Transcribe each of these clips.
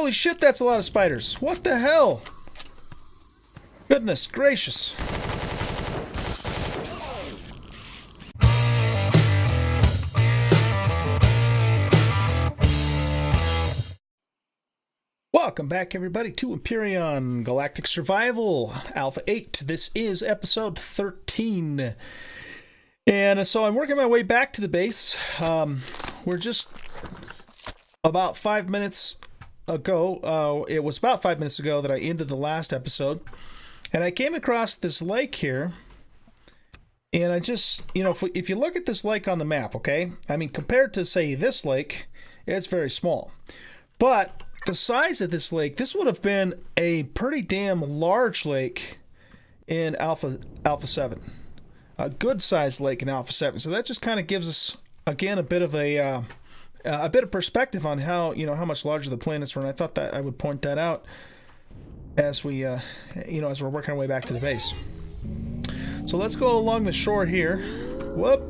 Holy shit, that's a lot of spiders. What the hell? Goodness gracious. Welcome back, everybody, to Empyrion Galactic Survival Alpha 8. This is episode 13. And so I'm working my way back to the base. We're just about 5 minutes ago. It was about 5 minutes ago that I ended the last episode. And I came across this lake here. And I just, you know, if you look at this lake on the map, okay? I mean, compared to, say, this lake, it's very small. But the size of this lake, this would have been a pretty damn large lake in Alpha 7. A good sized lake in Alpha 7. So that just kind of gives us, again, a bit of perspective on how, you know, how much larger the planets were. And I thought that I would point that out as we, as we're working our way back to the base. So let's go along the shore here. Whoop!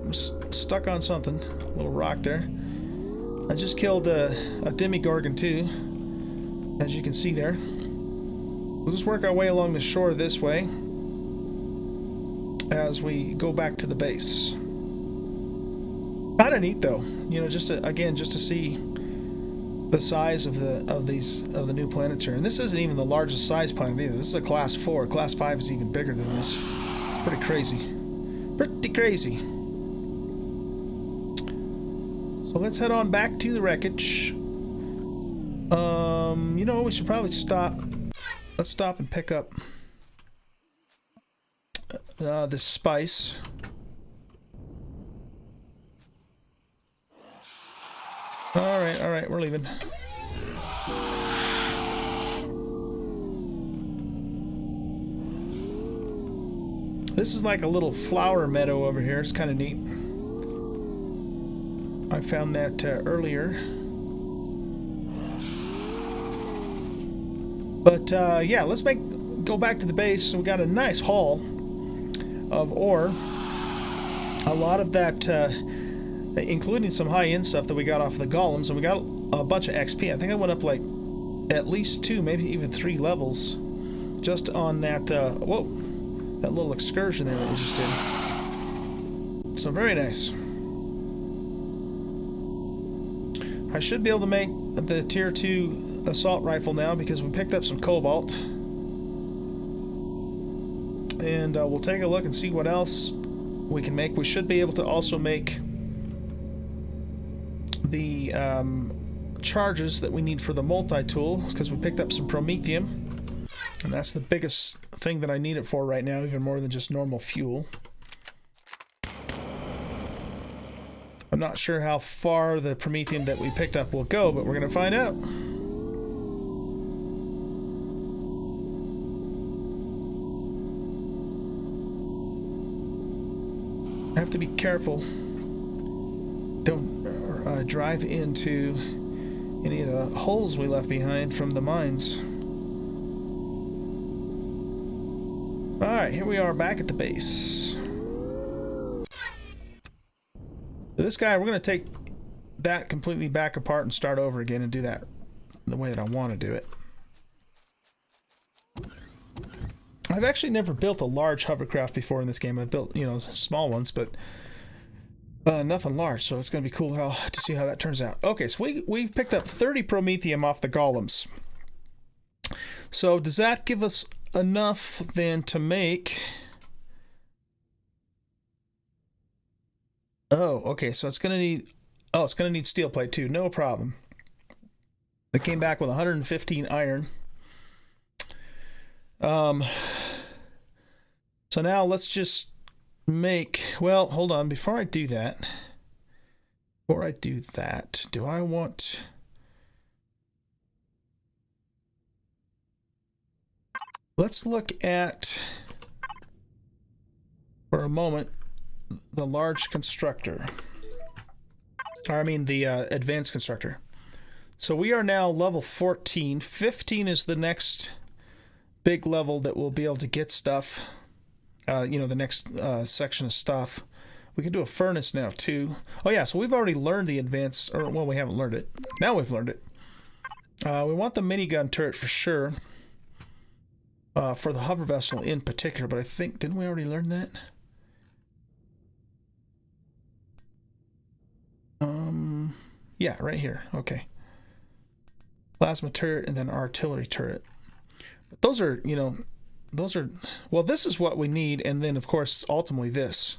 I'm stuck on something. A little rock there. I just killed a demigorgon too, as you can see there. We'll just work our way along the shore this way as we go back to the base. Kind of neat though, you know, just to see the size of the new planets here. And this isn't even the largest size planet either. This is a class 4. Class 5 is even bigger than this. It's pretty crazy. Pretty crazy. So let's head on back to the wreckage. You know, we should probably stop. Let's stop and pick up this spice. All right, we're leaving. This is like a little flower meadow over here. It's kind of neat. I found that earlier. But yeah, let's go back to the base. We got a nice haul of ore. A lot of that, including some high-end stuff that we got off the golems, and we got a bunch of XP. I think I went up like at least 2, maybe even 3 levels just on that, that little excursion there that we just did. So very nice. I should be able to make the tier 2 assault rifle now because we picked up some cobalt. And we'll take a look and see what else we can make. We should be able to also make the charges that we need for the MultiTool because we picked up some promethium. And that's the biggest thing that I need it for right now, even more than just normal fuel. I'm not sure how far the promethium that we picked up will go, but we're going to find out. I have to be careful. Don't drive into any of the holes we left behind from the mines. Alright, here we are back at the base. This guy, we're going to take that completely back apart and start over again and do that the way that I want to do it. I've actually never built a large hovercraft before in this game. I've built, you know, small ones, but nothing large, so it's going to be cool to see how that turns out. Okay, so we've picked up 30 promethium off the golems. So does that give us enough then to make... Oh, okay, so it's gonna need steel plate too, no problem. I came back with 115 iron. So now let's just make, well, hold on, before I do that, do I want... Let's look at, for a moment, the large constructor. Or I mean the advanced constructor. So we are now level 14. 15 is the next big level that we'll be able to get stuff. You know, the next section of stuff. We can do a furnace now too. Oh yeah, so we've already learned the advanced, or well, we haven't learned it. Now we've learned it. We want the minigun turret for sure. For the hover vessel in particular, but I think, didn't we already learn that? Yeah, right here. Okay. Plasma turret and then artillery turret. But those are, you know, well, this is what we need, and then, of course, ultimately this.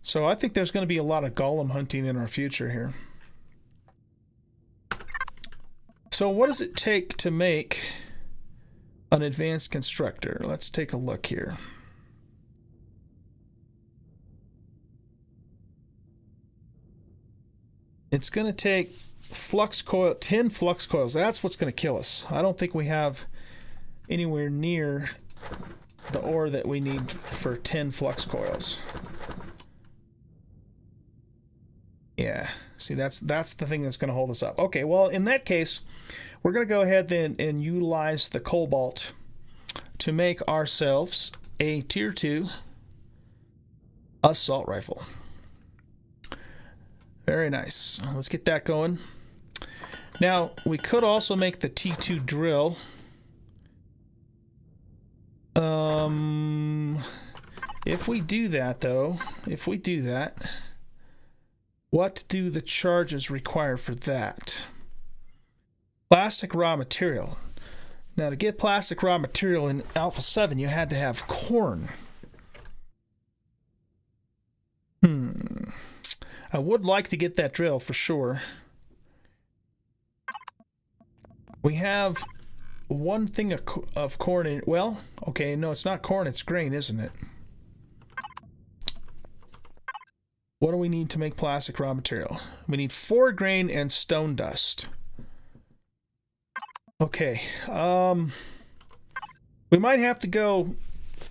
So I think there's going to be a lot of golem hunting in our future here. So what does it take to make an advanced constructor? Let's take a look here. It's going to take flux coil, 10 flux coils. That's what's going to kill us. I don't think we have anywhere near the ore that we need for 10 flux coils. Yeah, see, that's the thing that's going to hold us up. Okay, well, in that case, we're going to go ahead then and utilize the cobalt to make ourselves a tier 2 assault rifle. Very nice. Let's get that going. Now, we could also make the T2 drill. If we do that, though, what do the charges require for that? Plastic raw material. Now, to get plastic raw material in Alpha 7, you had to have corn. I would like to get that drill for sure. We have one thing of corn in, well, okay, no, it's not corn, it's grain, isn't it? What do we need to make plastic raw material? We need 4 grain and stone dust. Okay, we might have to go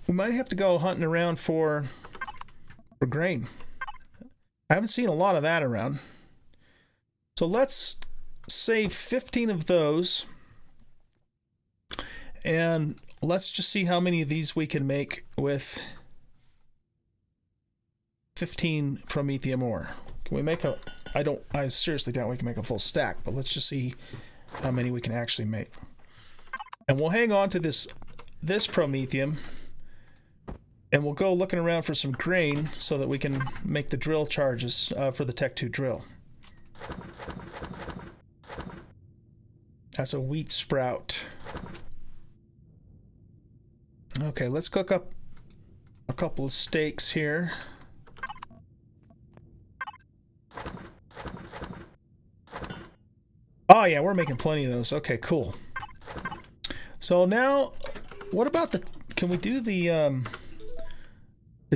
hunting around for grain. I haven't seen a lot of that around. So let's save 15 of those. And let's just see how many of these we can make with 15 promethium ore. Can we make a... I seriously doubt we can make a full stack, but let's just see how many we can actually make. And we'll hang on to this promethium, and we'll go looking around for some grain so that we can make the drill charges for the Tech 2 drill. That's a wheat sprout. Okay, let's cook up a couple of steaks here. Oh yeah, we're making plenty of those. Okay, cool. So now, what about the... Can we do the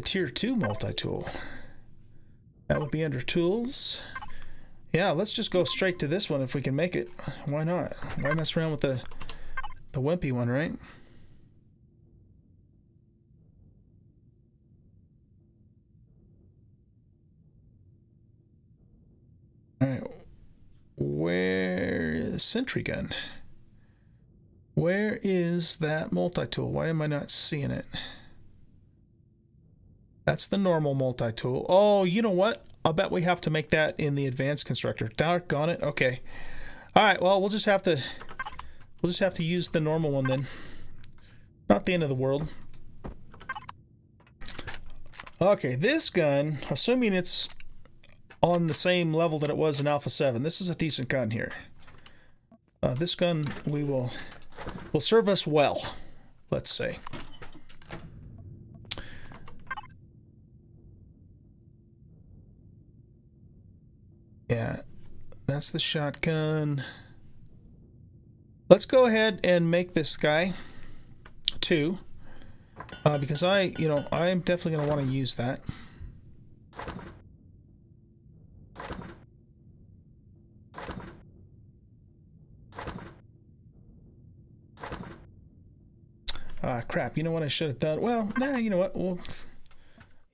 tier 2 multi-tool? That would be under tools. Yeah, let's just go straight to this one if we can make it. Why not? Why mess around with the wimpy one, right? Alright. Where is sentry gun? Where is that multi-tool? Why am I not seeing it? That's the normal multi-tool. Oh, you know what? I'll bet we have to make that in the Advanced Constructor. Doggone it. Okay. Alright, well, we'll just have to use the normal one then. Not the end of the world. Okay, this gun, assuming it's on the same level that it was in Alpha 7, this is a decent gun here. This gun will serve us well, let's say. Yeah, that's the shotgun. Let's go ahead and make this guy 2, because I'm definitely going to want to use that. Crap, you know what I should have done? Well, nah, you know what? Well,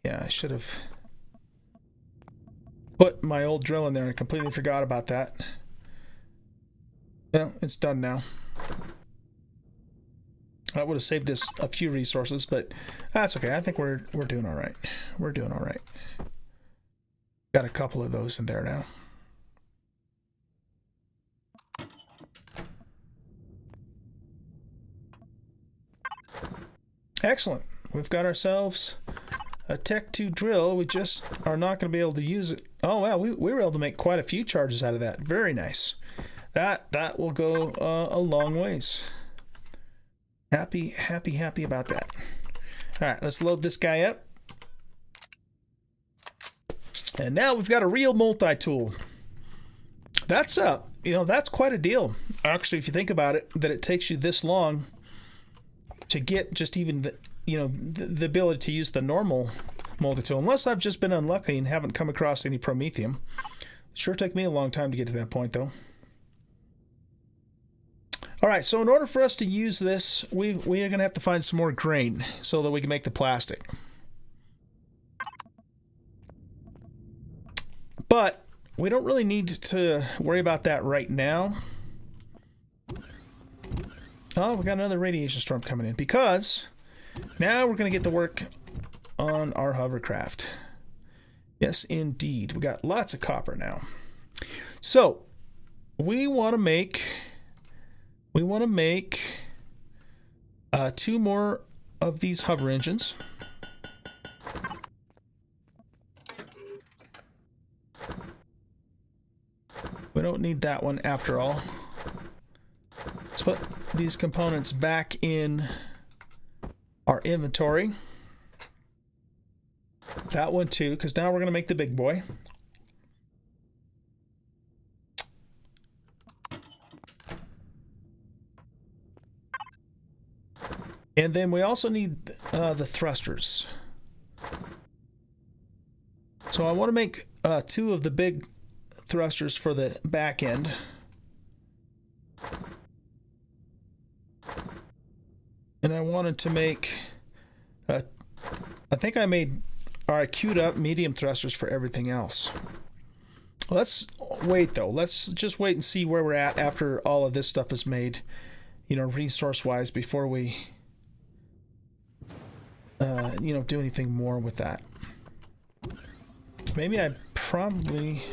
yeah, I should have put my old drill in there. I completely forgot about that. Well, it's done now. That would have saved us a few resources, but that's okay. I think we're doing all right. We're doing all right. Got a couple of those in there now. Excellent. We've got ourselves a Tech 2 drill. We just are not going to be able to use it. Oh, wow. We were able to make quite a few charges out of that. Very nice. That will go a long ways. Happy about that. All right, let's load this guy up. And now we've got a real multi-tool. That's that's quite a deal. Actually, if you think about it, that it takes you this long to get just even the ability to use the normal multi-tool. Unless I've just been unlucky and haven't come across any Promethium. It sure took me a long time to get to that point, though. All right, so in order for us to use this, we are going to have to find some more grain so that we can make the plastic. But we don't really need to worry about that right now. Oh, we got another radiation storm coming in because now we're going to get to work on our hovercraft. Yes, indeed. We got lots of copper now. So we want to make 2 more of these hover engines. We don't need that one after all. Let's put these components back in our inventory. That one too, because now we're going to make the big boy. And then we also need the thrusters. So I want to make 2 of the big thrusters for the back end. And I wanted to make, I think I made, I queued up medium thrusters for everything else. Let's wait though. Let's just wait and see where we're at after all of this stuff is made, resource-wise, before we, do anything more with that. Maybe I probably...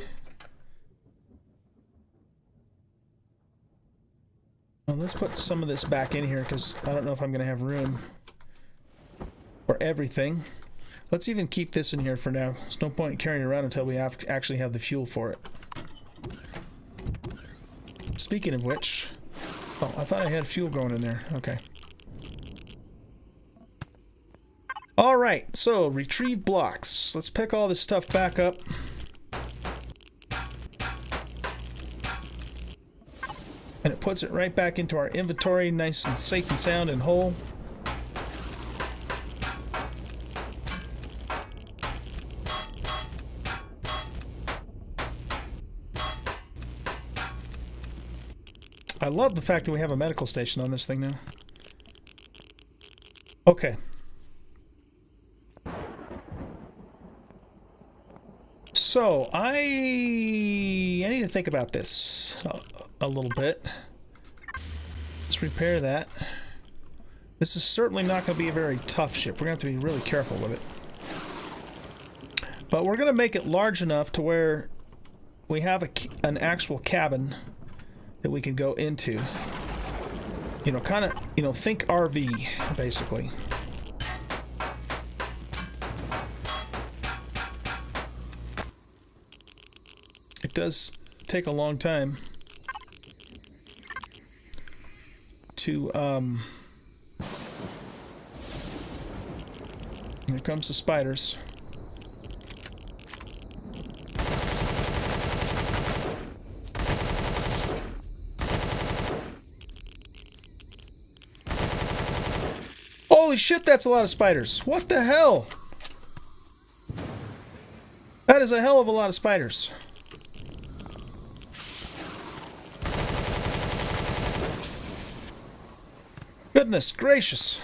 Well, let's put some of this back in here because I don't know if I'm going to have room for everything. Let's even keep this in here for now. There's no point in carrying it around until we actually have the fuel for it. Speaking of which... Oh, I thought I had fuel going in there. Okay. Alright, so retrieve blocks. Let's pick all this stuff back up. And it puts it right back into our inventory, nice and safe and sound and whole. I love the fact that we have a medical station on this thing now. Okay. So, I need to think about this a little bit. Let's repair that. This is certainly not going to be a very tough ship. We're going to have to be really careful with it. But we're going to make it large enough to where we have an actual cabin that we can go into. Kind of, think RV, basically. It does take a long time to, here comes the spiders. Holy shit, that's a lot of spiders. What the hell? That is a hell of a lot of spiders. Goodness gracious.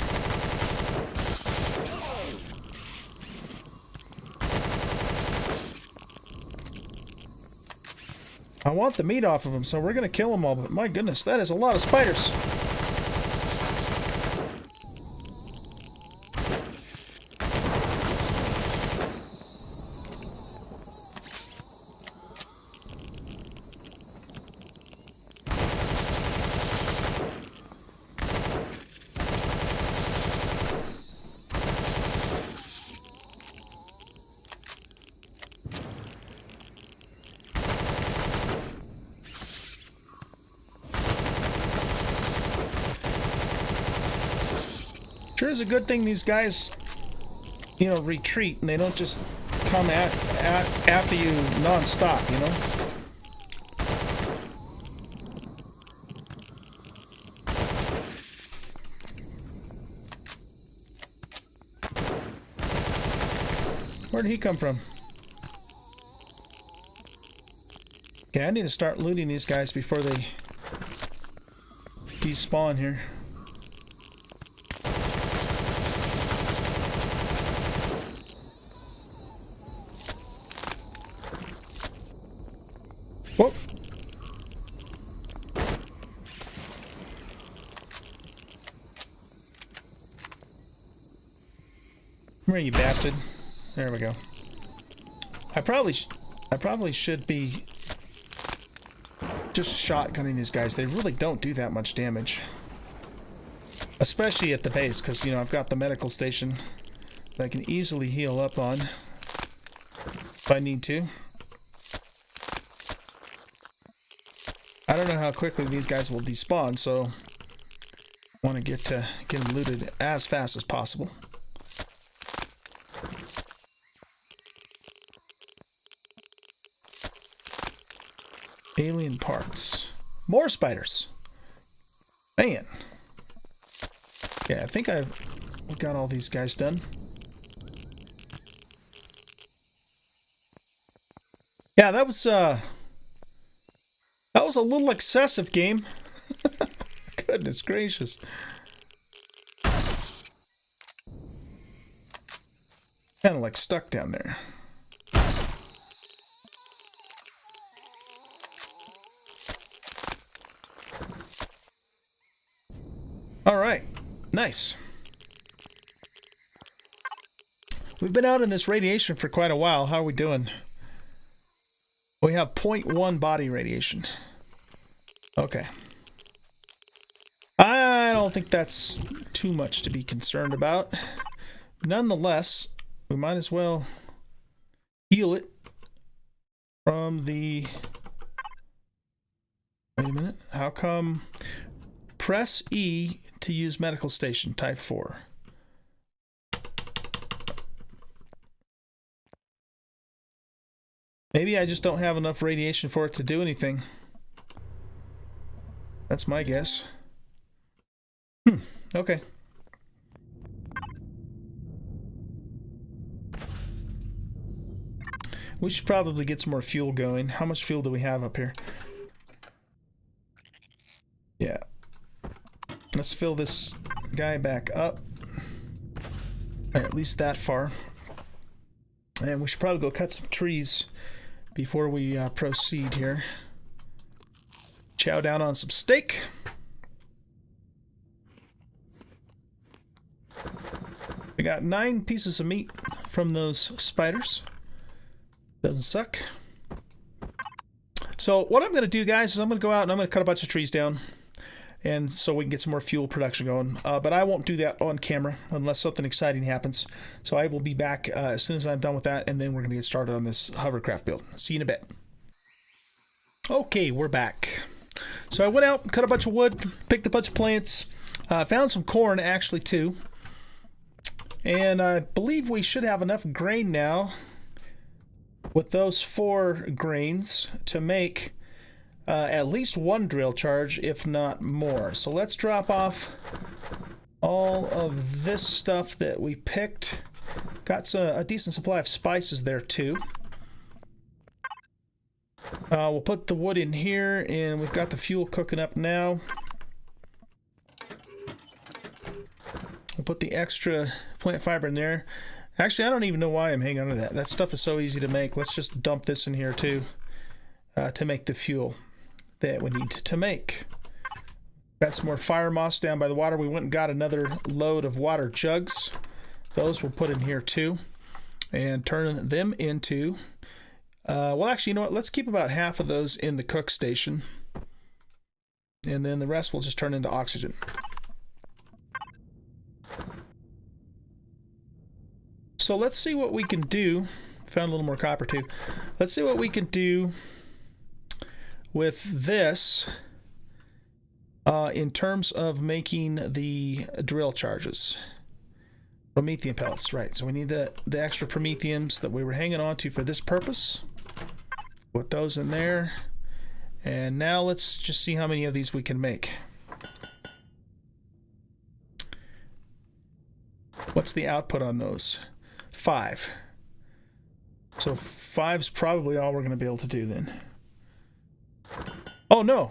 I want the meat off of them, so we're going to kill them all, but my goodness, that is a lot of spiders. Sure is a good thing these guys, you know, retreat and they don't just come after you non-stop, you know? Where did he come from? Okay, I need to start looting these guys before they despawn here. Whoop. Come here, you bastard. There we go. I probably should be just shotgunning these guys. They really don't do that much damage. Especially at the base, because, you know, I've got the medical station that I can easily heal up on if I need to. I don't know how quickly these guys will despawn, so I want to get them looted as fast as possible. Alien parts. More spiders. Man. Yeah, I think I've got all these guys done. Yeah, that was a little excessive, game. Goodness gracious. Kind of like stuck down there. All right, nice. We've been out in this radiation for quite a while. How are we doing? We have 0.1 body radiation. Okay. I don't think that's too much to be concerned about. Nonetheless, we might as well heal it from the... Wait a minute. How come... Press E to use medical station, type 4. Maybe I just don't have enough radiation for it to do anything. That's my guess. Okay. We should probably get some more fuel going. How much fuel do we have up here? Yeah. Let's fill this guy back up. Or at least that far. And we should probably go cut some trees before we proceed here. Chow down on some steak. We got 9 pieces of meat from those spiders. Doesn't suck. So what I'm going to do, guys, is I'm going to go out and I'm going to cut a bunch of trees down. And so we can get some more fuel production going. But I won't do that on camera unless something exciting happens. So I will be back as soon as I'm done with that, and then we're going to get started on this hovercraft build. See you in a bit. Okay, we're back. So I went out and cut a bunch of wood, picked a bunch of plants, found some corn actually too. And I believe we should have enough grain now with those 4 grains to make at least 1 drill charge, if not more. So let's drop off all of this stuff that we picked. Got a decent supply of spices there too. We'll put the wood in here, and we've got the fuel cooking up now. We'll put the extra plant fiber in there. Actually, I don't even know why I'm hanging on to that. That stuff is so easy to make. Let's just dump this in here too to make the fuel that we need to make. Got some more fire moss down by the water. We went and got another load of water jugs. Those we'll put in here too and turn them into well, actually, you know what? Let's keep about half of those in the cook station, and then the rest will just turn into oxygen. So let's see what we can do. Found a little more copper too. Let's see what we can do with this in terms of making the drill charges. Promethean pellets, right. So we need the extra Prometheans that we were hanging on to for this purpose. Put those in there. And now let's just see how many of these we can make. What's the output on those? 5. So 5's probably all we're going to be able to do then. Oh no!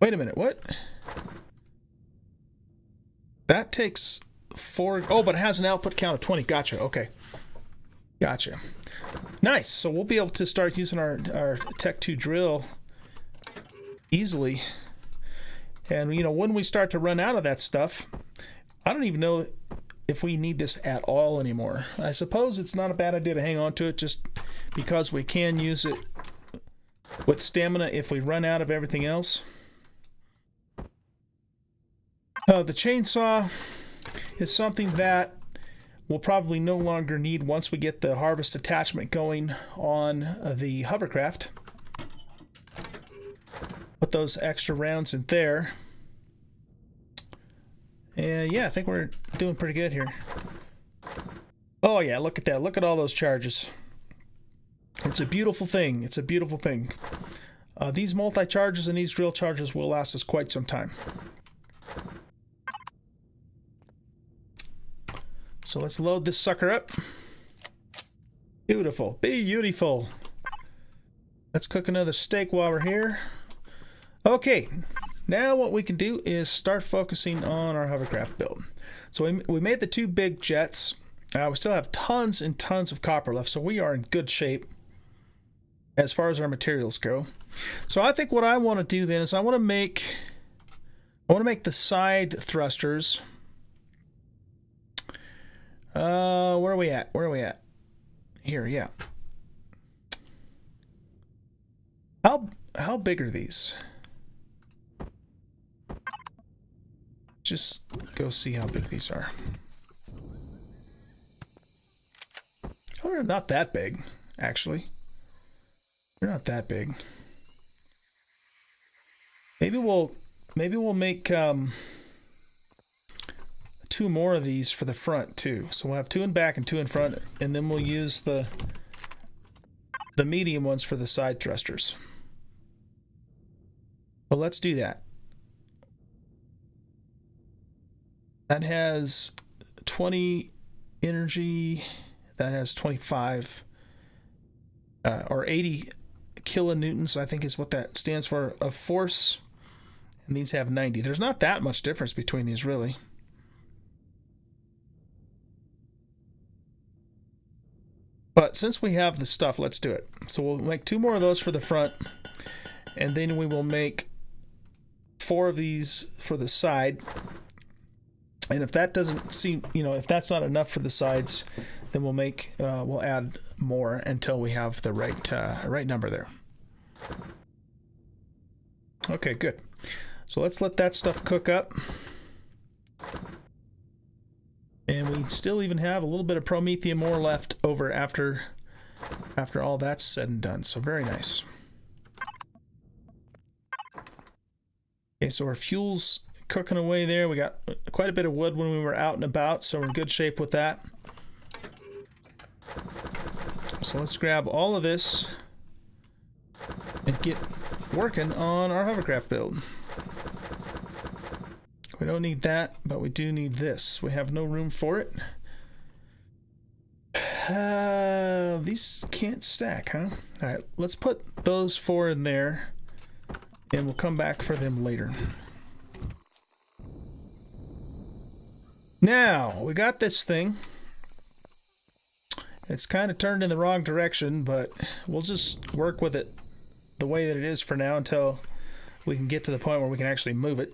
Wait a minute, what? That takes 4... Oh, but it has an output count of 20. Gotcha, okay. Gotcha. Nice, so we'll be able to start using our Tech 2 drill easily. And, you know, when we start to run out of that stuff, I don't even know if we need this at all anymore. I suppose it's not a bad idea to hang on to it just because we can use it with stamina if we run out of everything else. The chainsaw is something that we'll probably no longer need once we get the harvest attachment going on the hovercraft. Put those extra rounds in there. And yeah, I think we're doing pretty good here. Oh yeah, look at that. Look at all those charges. It's a beautiful thing. It's a beautiful thing. These multi-charges and these drill charges will last us quite some time. So let's load this sucker up. Beautiful. Beautiful. Let's cook another steak while we're here. Okay. Now what we can do is start focusing on our hovercraft build. So we made the 2 big jets. We still have tons and tons of copper left, so we are in good shape as far as our materials go. So I think what I want to do then is I want to make the side thrusters. Where are we at? Where are we at? Here, yeah. How big are these? Just go see how big these are. Oh, they're not that big, actually. They're not that big. Maybe we'll make 2 more of these for the front too. So we'll have 2 in back and 2 in front, and then we'll use the medium ones for the side thrusters. Well, let's do that. That has 20 energy. That has 25 or 80 kilonewtons, I think is what that stands for, of force. And these have 90. There's not that much difference between these, really. But since we have the stuff, let's do it. So we'll make 2 more of those for the front, and then we will make 4 of these for the side. And if that doesn't seem, you know, if that's not enough for the sides, then we'll add more until we have the right number there. Okay, good. So let's let that stuff cook up. And we still even have a little bit of Promethean more left over after all that's said and done. So very nice. Okay, so our fuel's cooking away there. We got quite a bit of wood when we were out and about, so we're in good shape with that. So let's grab all of this and get working on our hovercraft build. We don't need that, but we do need this. We have no room for it. These can't stack, huh? All right, let's put those 4 in there, and we'll come back for them later. Now, we got this thing. It's kind of turned in the wrong direction, but we'll just work with it the way that it is for now until we can get to the point where we can actually move it.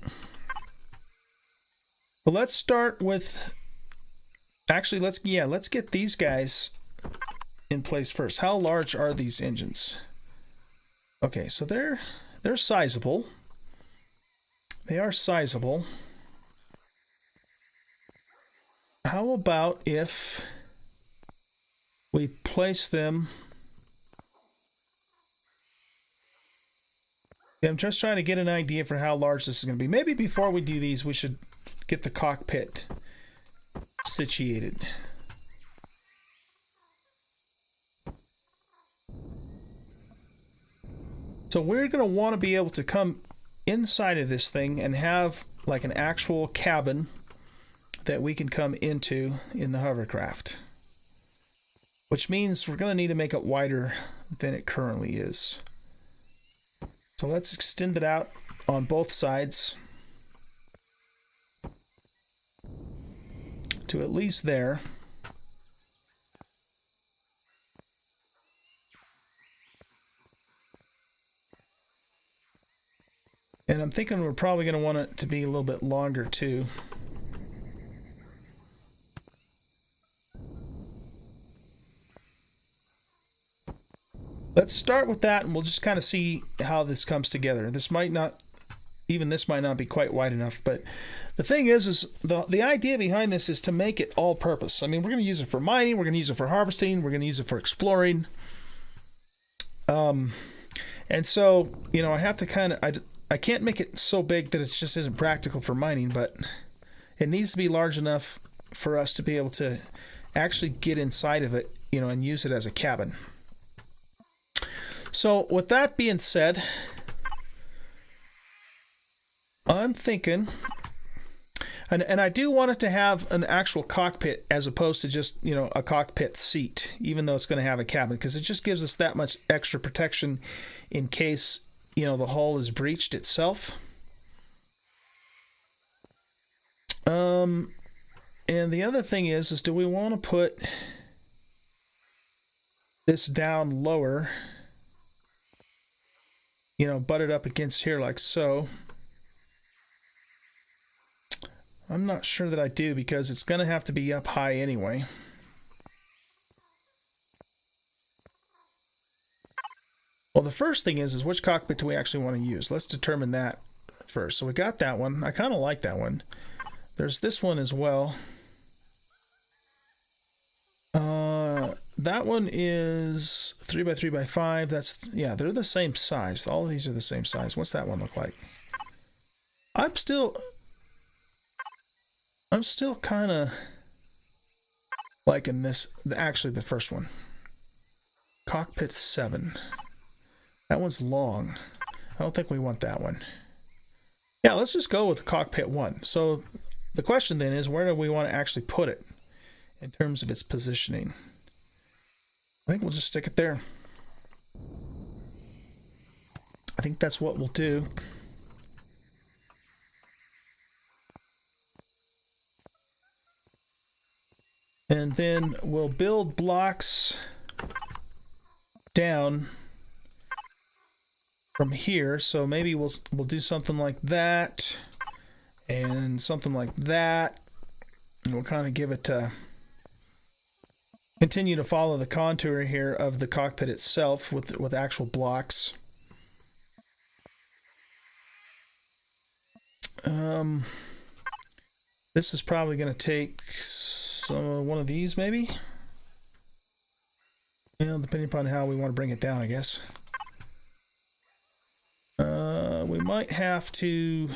But let's start with... Actually, let's get these guys in place first. How large are these engines? Okay, so they're sizable. They are sizable. How about if we place them... I'm just trying to get an idea for how large this is going to be. Maybe before we do these, we should get the cockpit situated. So we're going to want to be able to come inside of this thing and have like an actual cabin that we can come into in the hovercraft. Which means we're going to need to make it wider than it currently is. So let's extend it out on both sides to at least there. And I'm thinking we're probably going to want it to be a little bit longer too. Let's start with that and we'll just kind of see how this comes together. This might not be quite wide enough, but the thing is the idea behind this is to make it all purpose. I mean, we're going to use it for mining, we're going to use it for harvesting, we're going to use it for exploring. And so, you know, I have to kind of, I can't make it so big that it just isn't practical for mining, but it needs to be large enough for us to be able to actually get inside of it, you know, and use it as a cabin. So with that being said, I'm thinking, and I do want it to have an actual cockpit as opposed to just, you know, a cockpit seat, even though it's going to have a cabin, because it just gives us that much extra protection in case, you know, the hull is breached itself. And the other thing is do we want to put this down lower? You know, butt it up against here like so. I'm not sure that I do because it's going to have to be up high anyway. Well, the first thing is which cockpit do we actually want to use? Let's determine that first. So we got that one. I kind of like that one. There's this one as well. That one is 3x3x5. That's, yeah, they're the same size. All of these are the same size. What's that one look like? I'm still kind of liking this, actually the first one. Cockpit 7. That one's long. I don't think we want that one. Yeah, let's just go with cockpit 1. So the question then is, where do we want to actually put it in terms of its positioning? I think we'll just stick it there. I think that's what we'll do. And then we'll build blocks down from here. So maybe we'll do something like that and something like that. And we'll kind of give it continue to follow the contour here of the cockpit itself with actual blocks. This is probably going to take one of these, maybe. You know, depending upon how we want to bring it down, I guess. We might have to.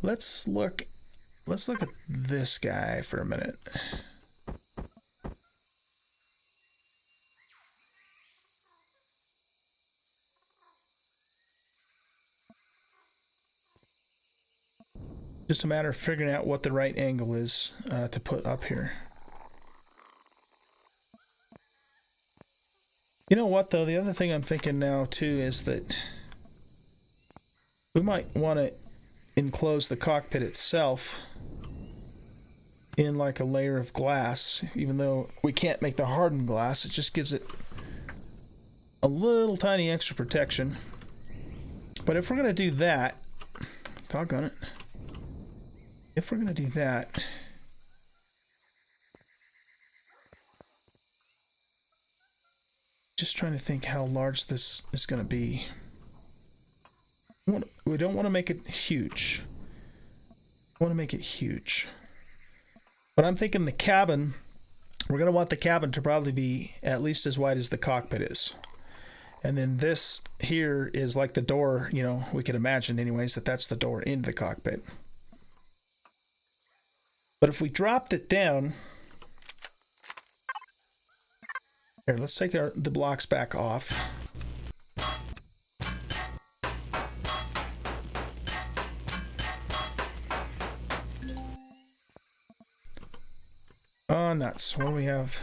Let's look at this guy for a minute. Just a matter of figuring out what the right angle is to put up here. You know what though, the other thing I'm thinking now too is that we might want to enclose the cockpit itself in like a layer of glass, even though we can't make the hardened glass. It just gives it a little tiny extra protection. But if we're going to do that, doggone it, if we're going to do that, just trying to think how large this is going to be. We don't want to make it huge. We want to make it huge. But I'm thinking the cabin we're going to want the cabin to probably be at least as wide as the cockpit is. And then this here is like the door, you know, we could imagine anyways that that's the door into the cockpit. But if we dropped it down, here, let's take the blocks back off. Oh, nuts. What do we have?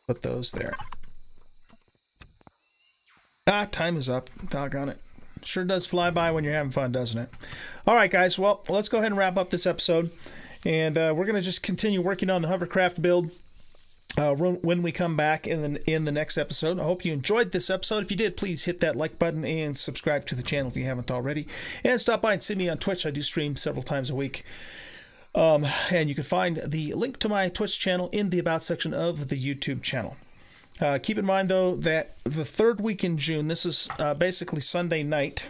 Put those there. Ah, time is up. Doggone it. Sure does fly by when you're having fun, doesn't it? All right, guys. Well, let's go ahead and wrap up this episode. And we're going to just continue working on the hovercraft build when we come back in the next episode. I hope you enjoyed this episode. If you did, please hit that like button and subscribe to the channel if you haven't already. And stop by and see me on Twitch. I do stream several times a week. And you can find the link to my Twitch channel in the About section of the YouTube channel. Keep in mind, though, that the third week in June, this is basically Sunday night,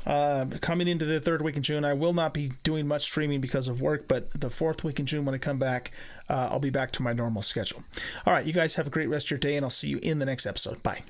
coming into the third week in June, I will not be doing much streaming because of work, but the fourth week in June, when I come back, I'll be back to my normal schedule. All right, you guys have a great rest of your day, and I'll see you in the next episode. Bye.